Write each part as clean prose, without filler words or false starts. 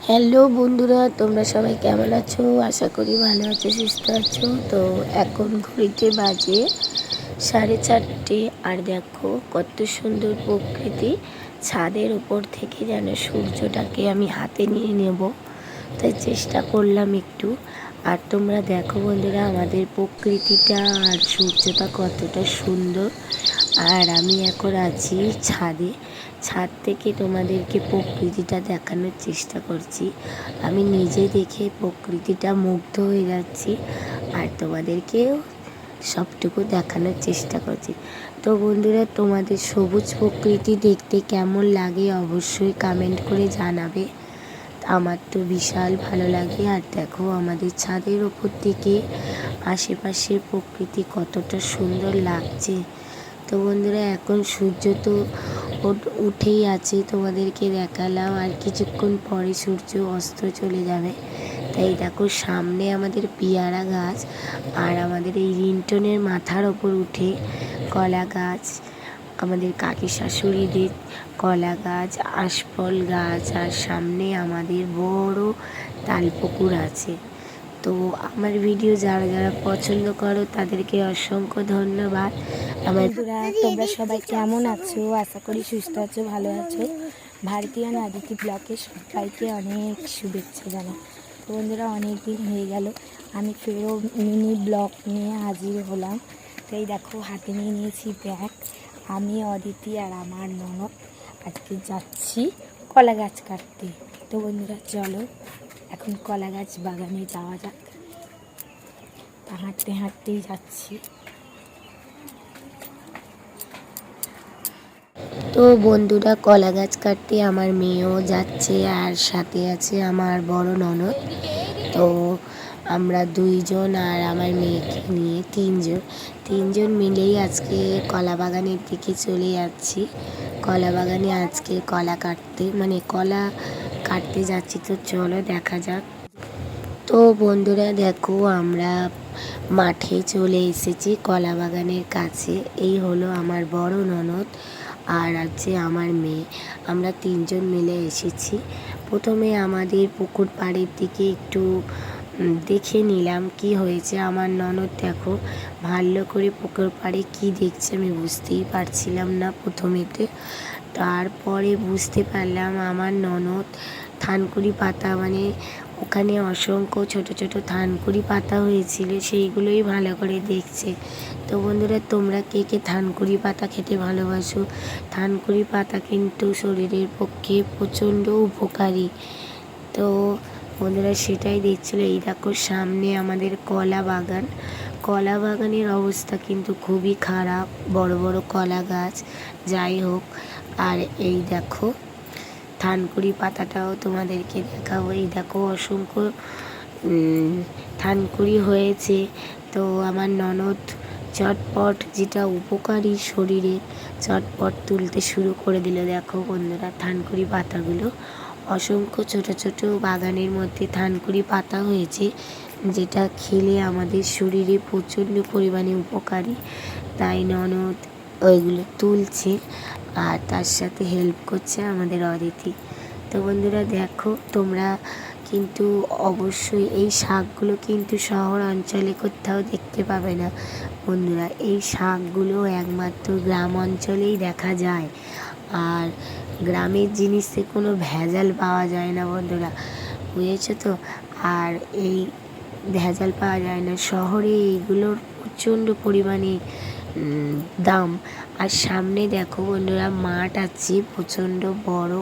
Hello বন্ধুরা, তোমরা সবাই কেমন আছো? আশা করি ভালো আছো, সুস্থ আছো। তো এখন ঘড়িতে বাজে 4:30। আর দেখো কত সুন্দর প্রকৃতি। ছাদের উপর থেকে যেন সূর্যটাকে আমি হাতে নিয়ে নেব, তাই চেষ্টা করলাম একটু। আর তোমরা দেখো বন্ধুরা, আমাদের প্রকৃতিটা আর সূর্যটা কতটা সুন্দর। আর আমি এখন আছি ছাদে। ছাদ থেকে তোমাদেরকে প্রকৃতিটা দেখানোর চেষ্টা করছি। আমি নিজে দেখে প্রকৃতিটা মুগ্ধ হয়ে যাচ্ছি, আর তোমাদেরকেও সবটুকু দেখানোর চেষ্টা করছি। তো বন্ধুরা, তোমাদের সবুজ প্রকৃতি দেখতে কেমন লাগে অবশ্যই কমেন্ট করে জানাবে। আমার তো বিশাল ভালো লাগে। আর দেখো আমাদের ছাদের ওপর থেকে আশেপাশের প্রকৃতি কতটা সুন্দর লাগছে। তো বন্ধুরা, এখন সূর্য তো উঠেই আছে, তোমাদেরকে দেখালাম। আর কিছুক্ষণ পরে সূর্য অস্ত চলে যাবে। তাই দেখো সামনে আমাদের পেয়ারা গাছ, আর আমাদের এই রিন্টনের মাথার ওপর উঠে কলা গাছ, আমাদের কাকি শাশুড়িদের কলা গাছ, আশফল গাছ, আর সামনে আমাদের বড় তালপুকুর আছে। তো আমার ভিডিও যারা যারা পছন্দ করো তাদেরকে অসংখ্য ধন্যবাদ। বন্ধুরা, তোমরা সবাই কেমন আছো? আশা করি সুস্থ আছো, ভালো আছো। ভারতীয় আদিতি ব্লকে সবাইকে অনেক শুভেচ্ছা জানাই। তো বন্ধুরা, অনেক দিন হয়ে গেল আমি ফেরো মিনি ব্লগ নিয়ে হাজির হলাম। তো এই দেখো হাতে নিয়ে নিয়েছি ব্যাগ। আমি, অদিতি আর আমার ননদ আজকে যাচ্ছি কলা গাছ কাটতে। তো বন্ধুরা চলো এখন কলা গাছ বাগানে যাওয়া যাক। তা হাঁটতে হাঁটতেই যাচ্ছি। তো বন্ধুরা, কলা গাছ কাটতে আমার মেয়েও যাচ্ছে, আর সাথে আছে আমার বড় ননদ। তো আমরা দুইজন আর আমার মেয়েকে নিয়ে তিনজন মিলেই আজকে কলা বাগানের দিকে চলে যাচ্ছি। কলা বাগানে আজকে কলা কাটতে যাচ্ছি। তো চলো দেখা যাক। তো বন্ধুরা দেখো, আমরা মাঠে চলে এসেছি কলা বাগানের কাছে। এই হলো আমার বড় ননদ আর আছে আমার মেয়ে। আমরা তিনজন মিলে এসেছি। প্রথমে আমাদের পুকুর পাড়ের দিকে একটু দেখে নিলাম কি হয়েছে। আমার ননদ দেখো ভালো করে পুকুর পাড়ে কি দেখছে আমি বুঝতেই পারছিলাম না প্রথমেতে। তারপরে বুঝতে পারলাম আমার ননদ থানকুনি পাতা, ওখানে অসংখ্য ছোট ছোট থানকুনি পাতা হয়েছিল, সেইগুলোই ভালো করে দেখছে। তো বন্ধুরা, তোমরা কে কে থানকুনি পাতা খেতে ভালোবাসো? থানকুনি পাতা কিন্তু শরীরের পক্ষে প্রচণ্ড উপকারী। তো বন্ধুরা সেটাই দেখছিল। এই দেখো সামনে আমাদের কলা বাগানের অবস্থা কিন্তু খুবই খারাপ, বড় বড় কলা গাছ। যাই হোক, আর এই দেখো থানকুনি পাতাটাও তোমাদেরকে দেখাবো। এই দেখো অসংখ্য থানকুনি হয়েছে। তো আমার ননদ চটপট, যেটা উপকারী শরীরে, চটপট তুলতে শুরু করে দিল। দেখো বন্ধুরা থানকুনি পাতাগুলো, অসংখ্য ছোট ছোট বাগানের মধ্যে থানকুনি পাতা হয়েছে, যেটা খেলে আমাদের শরীরে প্রচণ্ড পরিমাণে উপকারী। তাই ননদ ওইগুলো তুলছে, আর তার সাথে হেল্প করছে আমাদের অদিতি। তো বন্ধুরা দেখো, তোমরা কিন্তু অবশ্যই এই শাকগুলো কিন্তু শহর অঞ্চলে কোথাও দেখতে পাবে না বন্ধুরা। এই শাকগুলো একমাত্র গ্রাম অঞ্চলেই দেখা যায়। আর গ্রামের জিনিসে কোনো ভেজাল পাওয়া যায় না বন্ধুরা, বুঝেছো তো। আর এই ভেজাল পাওয়া যায় না শহরে, এইগুলোর প্রচণ্ড পরিমাণে দাম। আর সামনে দেখো বন্ধুরা মাঠ আছে প্রচণ্ড বড়,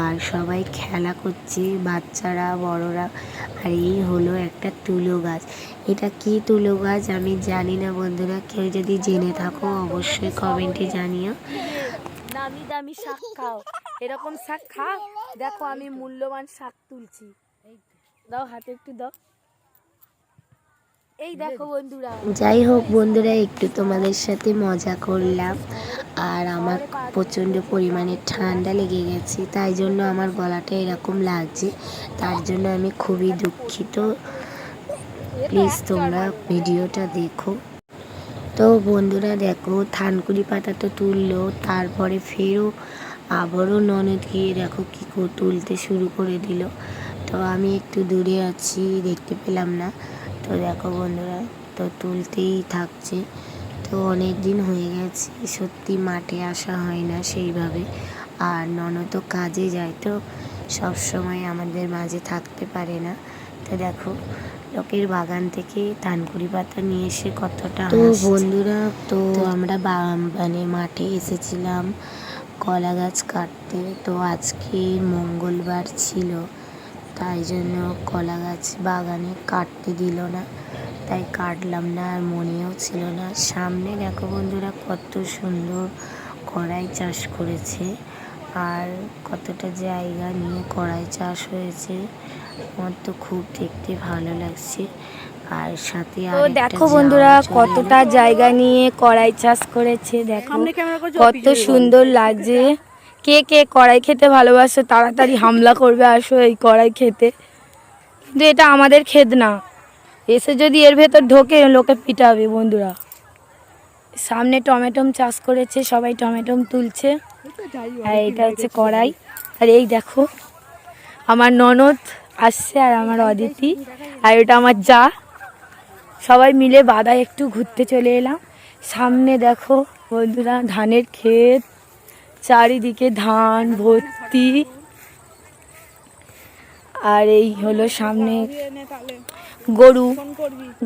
আর সবাই খেলা করছে, বাচ্চারা বড়রা। আর এই হলো একটা তুলো গাছ। এটা কি তুলো গাছ আমি জানি না বন্ধুরা, কেউ যদি জেনে থাকো অবশ্যই কমেন্টে জানিও। দামি দামি শাক খাও, এরকম শাক খাও। দেখো আমি মূল্যবান শাক তুলছি, দাও হাতে একটু দাও। এই দেখো বন্ধুরা। যাই হোক বন্ধুরা, একটু তোমাদের সাথে মজা করলাম। আর আমার প্রচণ্ড পরিমাণে ঠান্ডা লেগে গেছে, তাই জন্য আমার গলাটা এরকম লাগছে। তার জন্য আমি খুবই দুঃখিত। প্লিজ তোমরা ভিডিওটা দেখো। তো বন্ধুরা দেখো থানকুনি পাতা তো তুললো, তারপরে ফেরও আবারও ননদ গিয়ে দেখো কী তুলতে শুরু করে দিল। তো আমি একটু দূরে আছি, দেখতে পেলাম না। তো দেখো বন্ধুরা, তো তুলতেই থাকছে। তো অনেক দিন হয়ে গেছে সত্যি মাঠে আসা হয় না সেইভাবে। আর ননদ তো কাজে যায়, তো সব সময় আমাদের মাঝে থাকতে পারে না। তো দেখো লোকের বাগান থেকে থানকুনি পাতা নিয়ে এসে কতটা তো বন্ধুরা, তো আমরা মানে মাঠে এসেছিলাম কলা গাছ কাটতে। তো আজকে মঙ্গলবার ছিল, তাই জন্য কলা গাছ বাগানে কাটতে দিল না, তাই কাটলাম না, আর মনেও ছিল না। সামনে দেখো বন্ধুরা কত সুন্দর কড়াই চাষ করেছে, আর কতটা জায়গা নিয়ে কড়াই চাষ হয়েছে। আমার তো খুব দেখতে ভালো লাগছে। আর সাথে তো দেখো বন্ধুরা কতটা জায়গা নিয়ে কড়াই চাষ করেছে, দেখো কত সুন্দর লাগছে। কে কে কড়াই খেতে ভালোবাসো তাড়াতাড়ি হামলা করবে, আসো এই কড়াই খেতে। কিন্তু এটা আমাদের ক্ষেত না, এসে যদি এর ভেতর ঢোকে লোকে পিটাবে। বন্ধুরা সামনে টমেটোম চাষ করেছে, সবাই টমেটোম তুলছে। আর এটা হচ্ছে কড়াই। আর এই দেখো আমার ননদ আসছে, আর আমার অদিতি, আর ওটা আমার যা। সবাই মিলে বাদায় একটু ঘুরতে চলে এলাম। সামনে দেখো বন্ধুরা ধানের ক্ষেত, চারিদিকে ধান ভর্তি। আর এই হলো সামনে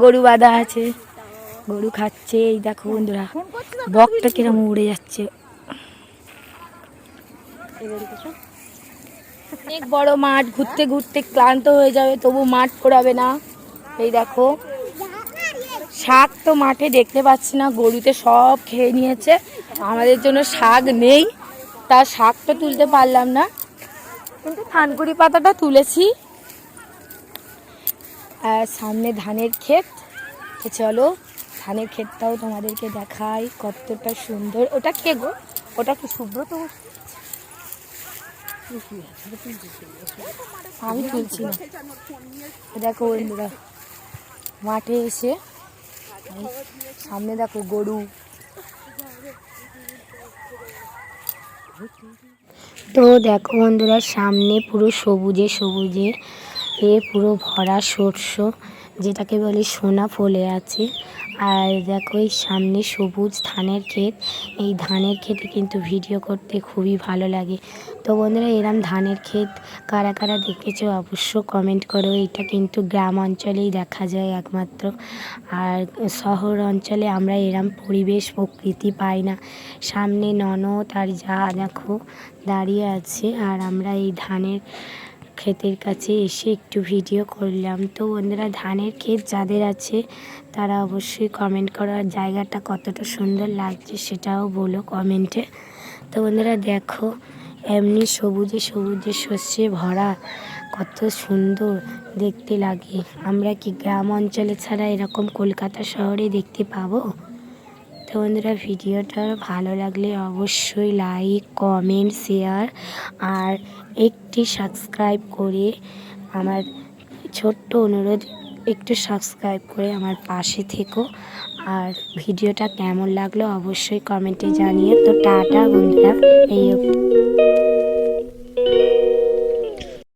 গরু বাঁধা আছে, গরু খাচ্ছে। এই দেখো বন্ধুরা বকটা কিরম উড়ে যাচ্ছে। অনেক বড় মাঠ, ঘুরতে ঘুরতে ক্লান্ত হয়ে যাবে, তবু মাঠ করাবে না। এই দেখো শাক তো মাঠে দেখতে পাচ্ছি না, গরুতে সব খেয়ে নিয়েছে। আমাদের জন্য শাক নেই, তার শাক তো তুলতে পারলাম না, কিন্তু থানকুনি পাতাটা তুলেছি। আর সামনে ধানের ক্ষেত। তো চলো ধানের ক্ষেতটাও তোমাদেরকে দেখাই কতটা সুন্দর। ওটা কে গো? ওটা কি সুব্রত? আমি তুলছি না। দেখো বন্ধুরা মাঠে এসে সামনে দেখো গরু। তো দেখো বন্ধুরা সামনে পুরো সবুজে সবুজে পুরো ভরা শস্য, যেটাকে বলে সোনা ফলে আছে। আর দেখো এই সামনে সবুজ ধানের ক্ষেত। এই ধানের ক্ষেতে কিন্তু ভিডিও করতে খুবই ভালো লাগে। তো বন্ধুরা এরম ধানের ক্ষেত কারা কারা দেখেছো অবশ্য কমেন্ট করো। এটা কিন্তু গ্রাম অঞ্চলেই দেখা যায় একমাত্র, আর শহর অঞ্চলে আমরা এরম পরিবেশ প্রকৃতি পাই না। সামনে ননদ আর যা দেখো দাঁড়িয়ে আছে, আর আমরা এই ধানের ক্ষেতের কাছে এসে একটু ভিডিও করলাম। তো বন্ধুরা ধানের ক্ষেত যাদের আছে তারা অবশ্যই কমেন্ট করো, আর জায়গাটা কতটা সুন্দর লাগছে সেটাও বলো কমেন্টে। তো বন্ধুরা দেখো এমনি সবুজে সবুজে শস্যে ভরা, কত সুন্দর দেখতে লাগে। আমরা কি গ্রাম অঞ্চলে ছাড়া এরকম কলকাতা শহরে দেখতে পাবো? তো বন্ধুরা ভিডিওটা ভালো লাগলে অবশ্যই লাইক কমেন্ট শেয়ার আর একটি সাবস্ক্রাইব করে আমার ছোট্ট অনুরোধ, একটু সাবস্ক্রাইব করে আমার পাশে থেকো। আর ভিডিওটা কেমন লাগলো অবশ্যই কমেন্টে জানিও। তো টাটা বন্ধুরা, এই